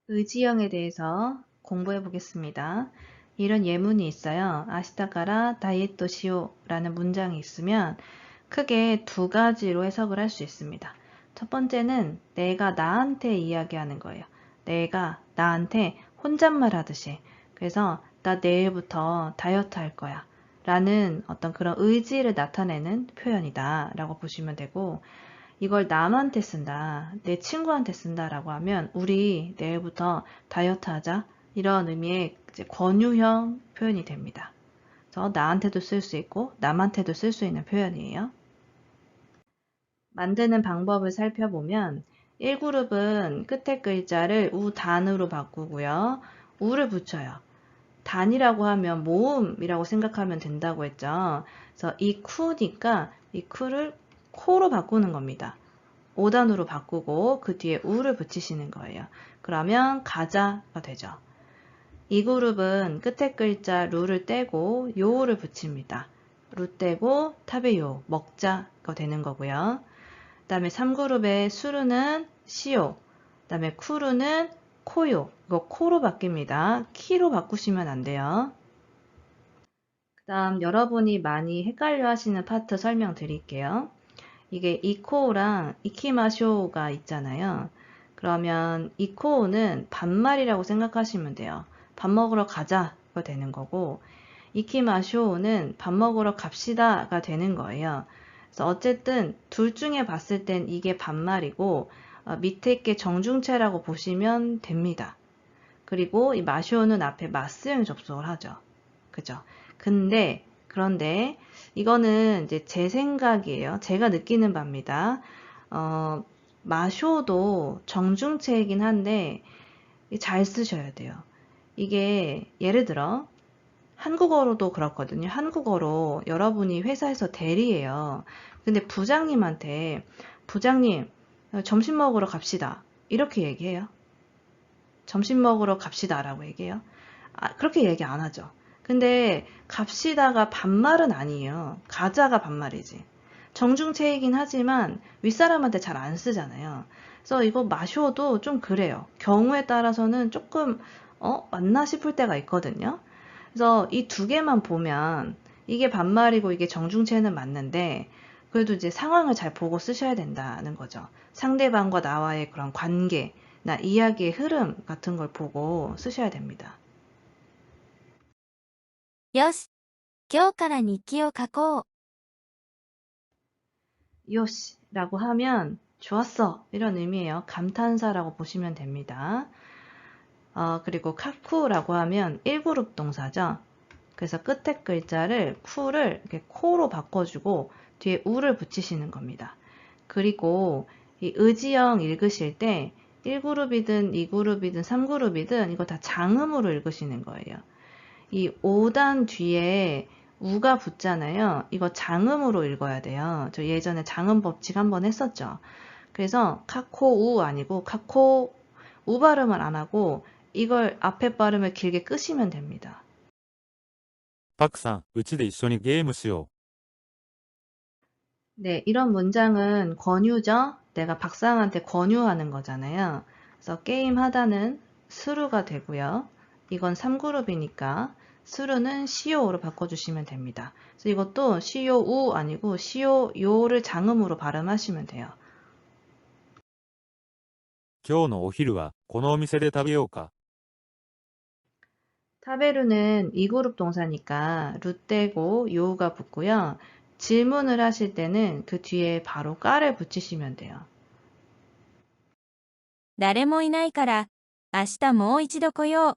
의지형에 대해서 공부해 보겠습니다. 이런 예문이 있어요. 아시타카라 다이에토 시오라는 문장이 있으면 크게 두 가지로 해석을 할 수 있습니다. 첫 번째는 내가 나한테 이야기하는 거예요. 내가 나한테 혼잣말 하듯이. 그래서 나 내일부터 다이어트 할 거야. 라는 어떤 그런 의지를 나타내는 표현이다 라고 보시면 되고, 이걸 남한테 쓴다, 내 친구한테 쓴다라고 하면 우리 내일부터 다이어트 하자, 이런 의미의 이제 권유형 표현이 됩니다. 그래서 나한테도 쓸 수 있고 남한테도 쓸 수 있는 표현이에요. 만드는 방법을 살펴보면 1그룹은 끝에 글자를 우단으로 바꾸고요. 우를 붙여요. 단이라고 하면 모음이라고 생각하면 된다고 했죠. 그래서 이 쿠니까 이 쿠를 코로 바꾸는 겁니다. 5단으로 바꾸고 그 뒤에 우를 붙이시는 거예요. 그러면 가자가 되죠. 이 그룹은 끝에 글자 루를 떼고 요를 붙입니다. 루 떼고 타베요, 먹자가 되는 거고요. 그 다음에 3그룹의 수루는 시오, 그 다음에 쿠루는 코요, 이거 코로 바뀝니다. 키로 바꾸시면 안 돼요. 그 다음 여러분이 많이 헷갈려 하시는 파트 설명드릴게요. 이게 이코우랑 이키마쇼가 있잖아요. 그러면 이코우는 반말이라고 생각하시면 돼요. 밥 먹으러 가자가 되는 거고, 이키마쇼는 밥 먹으러 갑시다가 되는 거예요. 그래서 어쨌든 둘 중에 봤을 땐 이게 반말이고, 밑에 게 정중체라고 보시면 됩니다. 그리고 이 마쇼는 앞에 마스형 접속을 하죠. 그죠? 그런데 이거는 이제 제 생각이에요. 제가 느끼는 바입니다. 마쇼도 정중체이긴 한데 잘 쓰셔야 돼요. 이게 예를 들어 한국어로도 그렇거든요. 한국어로 여러분이 회사에서 대리해요. 근데 부장님한테 부장님 점심 먹으러 갑시다. 이렇게 얘기해요. 점심 먹으러 갑시다 라고 얘기해요. 그렇게 얘기 안 하죠. 근데 갑시다가 반말은 아니에요. 가자가 반말이지. 정중체이긴 하지만 윗사람한테 잘 안 쓰잖아요. 그래서 이거 마셔도 좀 그래요. 경우에 따라서는 조금 맞나 싶을 때가 있거든요. 그래서 이 두 개만 보면 이게 반말이고 이게 정중체는 맞는데 그래도 이제 상황을 잘 보고 쓰셔야 된다는 거죠. 상대방과 나와의 그런 관계나 이야기의 흐름 같은 걸 보고 쓰셔야 됩니다. よし、今日から日記を書こう。 요시라고 하면 좋았어 이런 의미예요. 감탄사라고 보시면 됩니다. 그리고 카쿠라고 하면 1그룹 동사죠. 그래서 끝에 글자를 쿠를 이렇게 코로 바꿔주고 뒤에 우를 붙이시는 겁니다. 그리고 이 의지형 읽으실 때 1그룹이든 2그룹이든 3그룹이든 이거 다 장음으로 읽으시는 거예요. 이 5단 뒤에 우가 붙잖아요. 이거 장음으로 읽어야 돼요. 저 예전에 장음 법칙 한번 했었죠. 그래서 카코우 아니고 카코우 발음을 안 하고 이걸 앞에 발음을 길게 끄시면 됩니다. パクさん、うちで一緒にゲームしよ 네, 이런 문장은 권유죠. 내가 박사한테 권유하는 거잖아요. 그래서 게임 하다는 수루가 되고요. 이건 3그룹이니까 수루는 시오로 바꿔주시면 됩니다. 그래서 이것도 시오우 아니고 시오요를 장음으로 발음하시면 돼요. う。今日のお昼はこのお店で食べようか。 타베루는 2그룹 동사니까 루 떼고 요가 붙고요. 질문을 하실 때는 그 뒤에 바로 까를 붙이시면 돼요. 誰もいないから、明日もう一度来よう。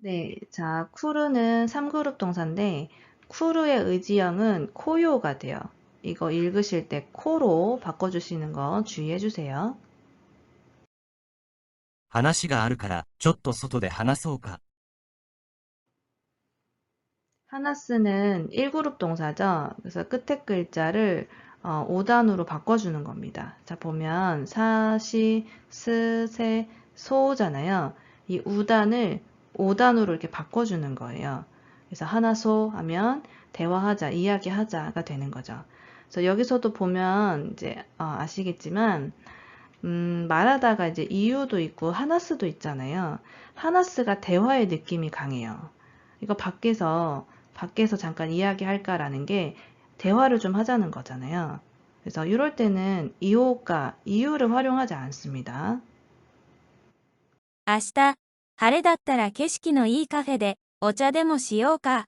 네, 자, 쿠르는 3그룹 동사인데 쿠르의 의지형은 코요가 돼요. 이거 읽으실 때 코로 바꿔주시는 거 주의해 주세요. 話があるから、ちょっと外で話そうか。 하나스는 1그룹 동사죠. 그래서 끝에 글자를 5단으로 바꿔주는 겁니다. 자, 보면 사시, 스, 세, 소잖아요. 이 우단을 5단으로 이렇게 바꿔주는 거예요. 그래서 하나소 하면 대화하자, 이야기하자가 되는 거죠. 그래서 여기서도 보면 이제 아시겠지만 말하다가 이제 이유도 있고 하나스도 있잖아요. 하나스가 대화의 느낌이 강해요. 이거 밖에서 잠깐 이야기할까라는 게 대화를 좀 하자는 거잖아요. 그래서 이럴 때는 이오가 이유를 활용하지 않습니다. 明日、晴れだったら景色のいいカフェでお茶でもしようか。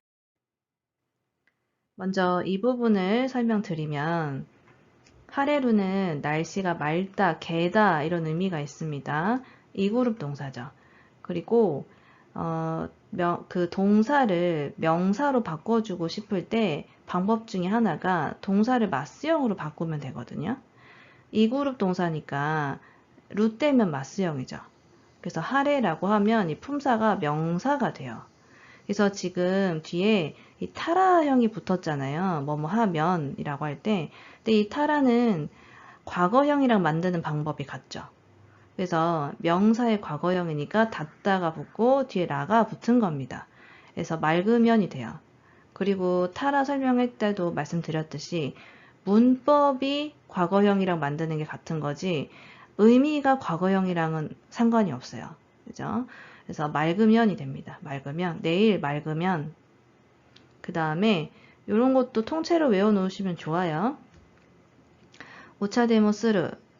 먼저 이 부분을 설명드리면 하레루는 날씨가 맑다, 개다 이런 의미가 있습니다. 이그룹 동사죠. 그리고 그 동사를 명사로 바꿔주고 싶을 때 방법 중에 하나가 동사를 마스형으로 바꾸면 되거든요. 이그룹 동사니까 루떼면 마스형이죠. 그래서 하레라고 하면 이 품사가 명사가 돼요. 그래서 지금 뒤에 이 타라형이 붙었잖아요. 뭐뭐 하면이라고 할 때. 근데 이 타라는 과거형이랑 만드는 방법이 같죠. 그래서 명사의 과거형이니까 닫다가 붙고 뒤에 라가 붙은 겁니다. 그래서 맑으면이 돼요. 그리고 타라 설명할 때도 말씀드렸듯이 문법이 과거형이랑 만드는 게 같은 거지 의미가 과거형이랑은 상관이 없어요. 그죠? 그래서 맑으면이 됩니다. 맑으면, 내일 맑으면. 그 다음에 이런 것도 통째로 외워놓으시면 좋아요. 오차데모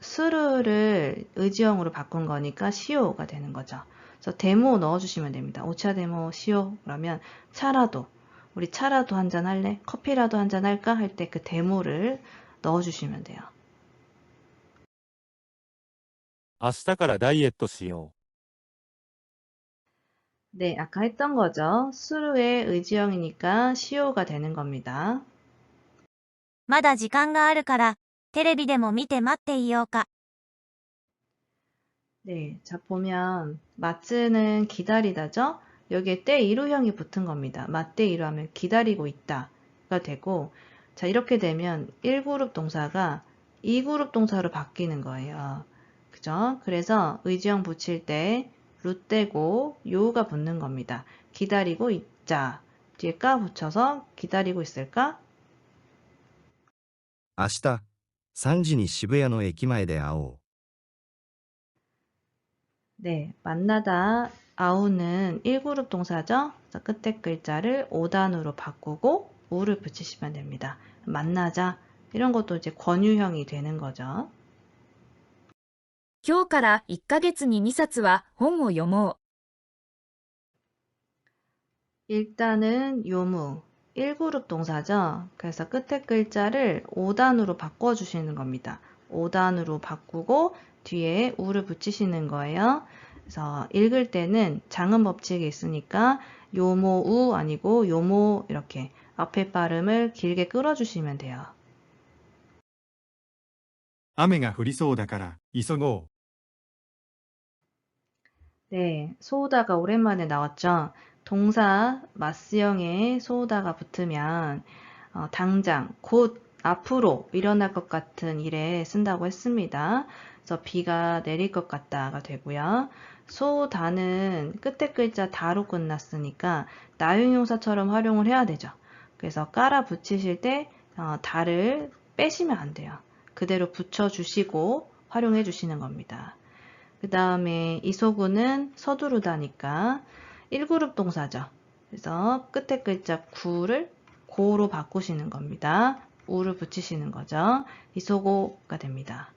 스르를 의지형으로 바꾼 거니까 시오가 되는 거죠. 그래서 데모 넣어주시면 됩니다. 오차데모 시오 그러면 차라도 우리 차라도 한잔 할래? 커피라도 한잔 할까? 할 때 그 데모를 넣어주시면 돼요. 明日からダイエットしよ 네, 아까 했던 거죠. 수르의 의지형이니까 시오가 되는 겁니다. まだ時間があるから、テレビでも見て待っていようか。 네, 자 보면 마츠는 기다리다죠. 여기에 때 이루형이 붙은 겁니다. 맞때 이루하면 기다리고 있다가 되고, 자 이렇게 되면 1그룹 동사가 2그룹 동사로 바뀌는 거예요. 그죠? 그래서 의지형 붙일 때 루떼고 요가 붙는 겁니다. 기다리고 있자. 뒤에 까 붙여서 기다리고 있을까? 明日、3時に渋谷の駅前で会おう。 네, 만나다 아우는 1그룹 동사죠. 그래서 끝에 글자를 5단으로 바꾸고 우를 붙이시면 됩니다. 만나자 이런 것도 이제 권유형이 되는 거죠. 今日から1ヶ月に2冊は本を読もう。 일단은 요무 1그룹 동사죠. 그래서 끝에 글자를 5단으로 바꿔주시는 겁니다. 5단으로 바꾸고 뒤에 우를 붙이시는 거예요. 그래서 읽을 때는 장음 법칙이 있으니까 요모우 아니고 요모 이렇게 앞에 발음을 길게 끌어주시면 돼요. 雨が降りそうだから急ごう。 네, 소우다가 오랜만에 나왔죠. 동사 마스형에 소우다가 붙으면 당장, 곧, 앞으로 일어날 것 같은 일에 쓴다고 했습니다. 그래서 비가 내릴 것 같다가 되고요. 소다는 끝에 글자 다로 끝났으니까 나용용사처럼 활용을 해야 되죠. 그래서 깔아 붙이실 때 다를 빼시면 안 돼요. 그대로 붙여주시고 활용해 주시는 겁니다. 그 다음에 이소구는 서두르다니까 1그룹 동사죠. 그래서 끝에 글자 구를 고로 바꾸시는 겁니다. 우를 붙이시는 거죠. 이소고가 됩니다.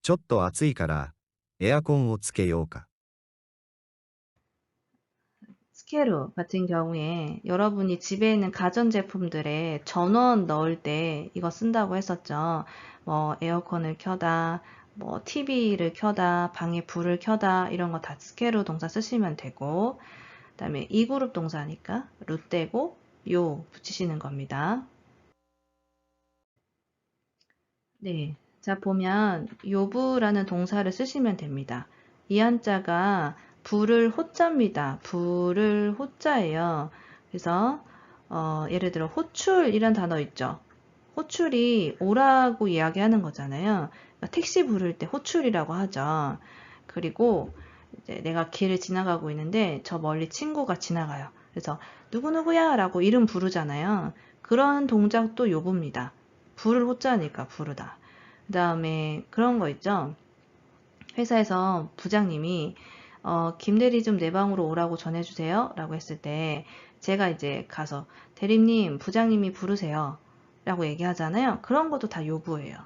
ちょっと暑いからエアコンをつけようか。 스케루 같은 경우에 여러분이 집에 있는 가전제품들에 전원 넣을 때 이거 쓴다고 했었죠. 뭐 에어컨을 켜다, 뭐 TV를 켜다, 방에 불을 켜다 이런 거 다 스케루 동사 쓰시면 되고 그 다음에 2그룹 동사니까 루떼고 요 붙이시는 겁니다. 네, 자 보면 요부라는 동사를 쓰시면 됩니다. 이 한자가 불을 호자입니다. 불을 호자예요. 그래서 예를 들어 호출이란 단어 있죠. 호출이 오라고 이야기하는 거잖아요. 그러니까 택시 부를 때 호출이라고 하죠. 그리고 이제 내가 길을 지나가고 있는데 저 멀리 친구가 지나가요. 그래서 누구누구야 라고 이름 부르잖아요. 그런 동작도 요부입니다. 불을 호자니까 부르다. 그다음에 그런 거 있죠. 회사에서 부장님이 김 대리 좀 내 방으로 오라고 전해주세요. 라고 했을 때 제가 이제 가서 대리님, 부장님이 부르세요. 라고 얘기하잖아요. 그런 것도 다 요구예요.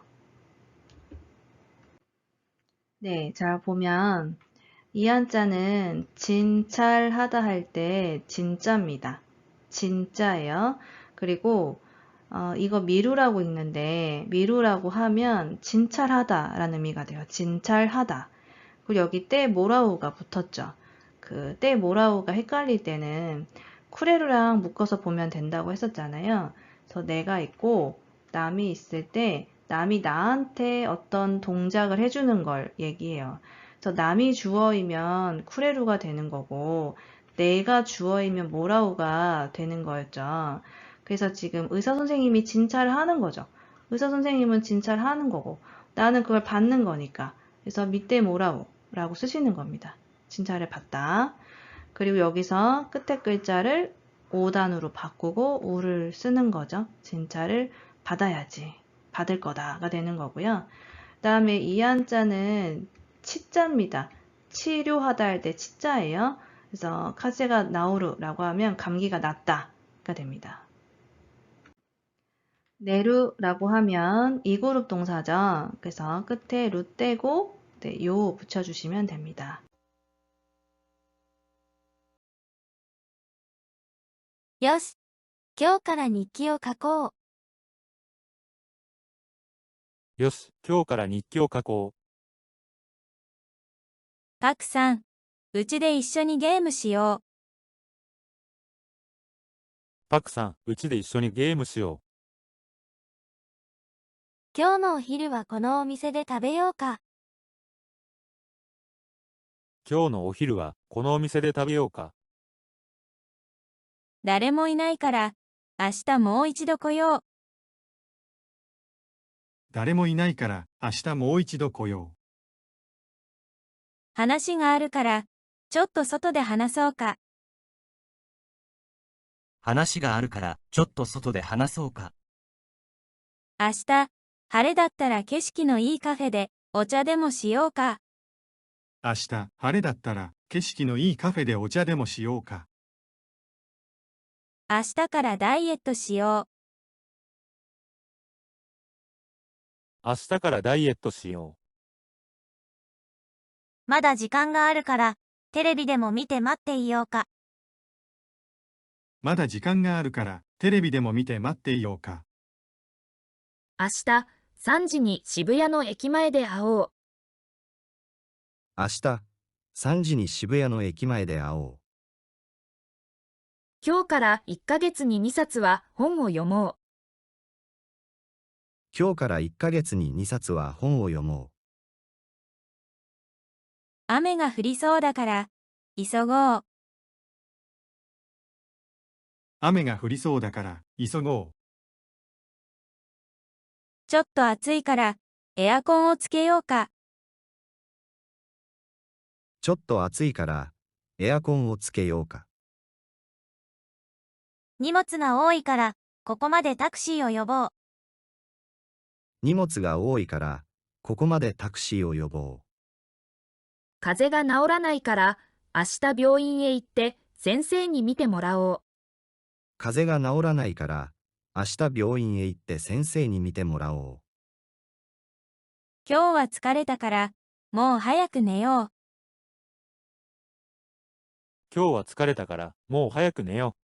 네, 자, 보면 이 한자는 진찰하다 할 때 진짜입니다. 진짜예요. 그리고 이거 미루라고 읽는데 미루라고 하면 진찰하다라는 의미가 돼요. 진찰하다. 그리고 여기 때 모라우가 붙었죠. 그 때 모라우가 헷갈릴 때는 쿠레루랑 묶어서 보면 된다고 했었잖아요. 그래서 내가 있고 남이 있을 때 남이 나한테 어떤 동작을 해주는 걸 얘기해요. 그래서 남이 주어이면 쿠레루가 되는 거고 내가 주어이면 모라우가 되는 거였죠. 그래서 지금 의사 선생님이 진찰을 하는 거죠. 의사 선생님은 진찰을 하는 거고 나는 그걸 받는 거니까. 그래서 밑에 모라우라고 쓰시는 겁니다. 진찰을 받다. 그리고 여기서 끝에 글자를 오단으로 바꾸고 우를 쓰는 거죠. 진찰을 받아야지. 받을 거다가 되는 거고요. 그 다음에 이 한자는 치자입니다. 치료하다 할 때 치자예요. 그래서 카세가 나오르라고 하면 감기가 낫다가 됩니다. 내루라고 하면 이 그룹 동사죠. 그래서 끝에 루 떼고 네, 요 붙여주시면 됩니다. よし、今日から日記を書こう。よし、今日から日記を書こパクさん、うちで一緒にゲームしよう。う。パクさん、うちで一緒にゲームしよ今日のお昼はこのお店で食べようか。う。今日のお昼はこのお店で食べようか。誰もいないから、明日もう一度来よう。誰もいないから明日もう一度来よ話があるから、ちょっと外で話そうか。話があるから、ちょっと外で話そうか。明日、晴れだったら景色のいいカフェでお茶でもしようか。う。明日晴れだったら景色のいいカフェでお茶でもしようか。明日からダイエットしよ明日からダイエットしよう。まだ時間があるから、テレビでも見て待っていようか。まだ時間があるからテレビでも見て待っていようか。明日3時に渋谷の駅前で会おう。明日、3時に渋谷の駅前で会おう。今日から1ヶ月に2冊は本を読もう。今日から1ヶ月に2冊は本を読もう。雨が降りそうだから、急ごう。雨が降りそうだから急ごう。ちょっと暑いから、エアコンをつけようか。ちょっと暑いからエアコンをつけようか。荷物が多いから、ここまでタクシーを呼ぼう。荷物が多いからここまでタクシーを呼ぼう。風邪が治らないから明日病院へ行って先生に診てもらおう。風邪が治らないから明日病院へ行って先生に見てもらおう。今日は疲れたから、もう早く寝よう。う。今日は疲れたから、もう早く寝よう。